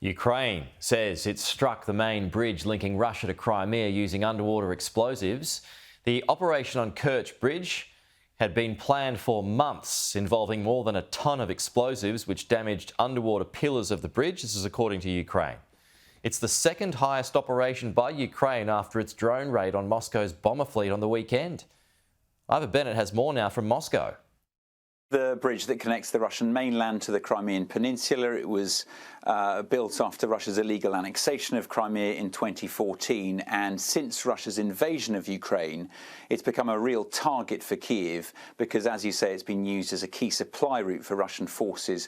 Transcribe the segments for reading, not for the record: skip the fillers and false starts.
Ukraine says it struck the main bridge linking Russia to Crimea using underwater explosives. The operation on Kerch Bridge had been planned for months, involving more than a tonne of explosives which damaged underwater pillars of the bridge. This is according to Ukraine. It's the second highest operation by Ukraine after its drone raid on Moscow's bomber fleet on the weekend. Ivor Bennett has more now from Moscow. The bridge that connects the Russian mainland to the Crimean Peninsula. It was built after Russia's illegal annexation of Crimea in 2014, and since Russia's invasion of Ukraine, it's become a real target for Kyiv because, as you say, it's been used as a key supply route for Russian forces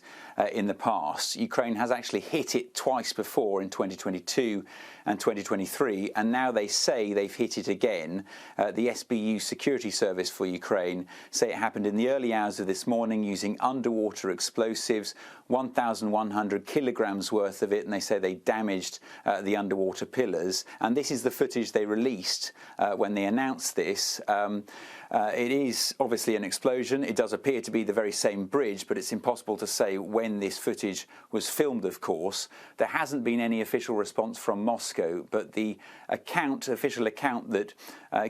in the past. Ukraine has actually hit it twice before in 2022 and 2023, and now they say they've hit it again. The SBU Security service for Ukraine say it happened in the early hours of this morning using underwater explosives, 1,100 kilograms worth of it, and they say they damaged the underwater pillars. And this is the footage they released when they announced this. It is obviously an explosion. It does appear to be the very same bridge, but it's impossible to say when this footage was filmed, of course. There hasn't been any official response from Moscow, but the official account that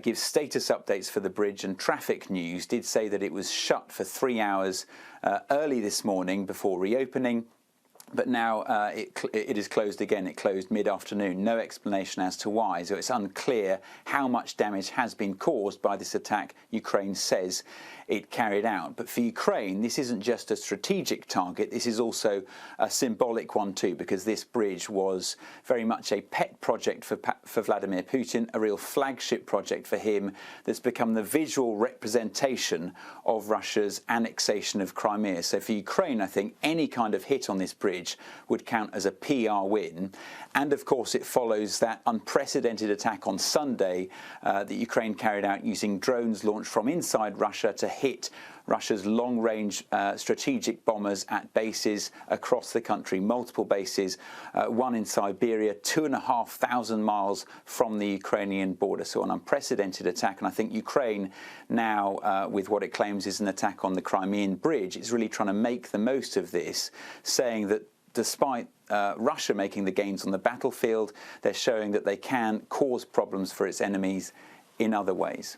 gives status updates for the bridge and traffic news did say that it was shut for 3 hours early this morning before reopening. But now it is closed again. It closed mid-afternoon. No explanation as to why. So it's unclear how much damage has been caused by this attack Ukraine says it carried out. But for Ukraine, this isn't just a strategic target. This is also a symbolic one too, because this bridge was very much a pet project for Vladimir Putin, a real flagship project for him that's become the visual representation of Russia's annexation of Crimea. So for Ukraine, I think any kind of hit on this bridge would count as a PR win. And of course, it follows that unprecedented attack on Sunday that Ukraine carried out using drones launched from inside Russia to hit Russia's long-range strategic bombers at bases across the country, multiple bases, one in Siberia, 2,500 miles from the Ukrainian border. So an unprecedented attack. And I think Ukraine now, with what it claims is an attack on the Crimean Bridge, is really trying to make the most of this, saying that despite Russia making the gains on the battlefield, they're showing that they can cause problems for its enemies in other ways.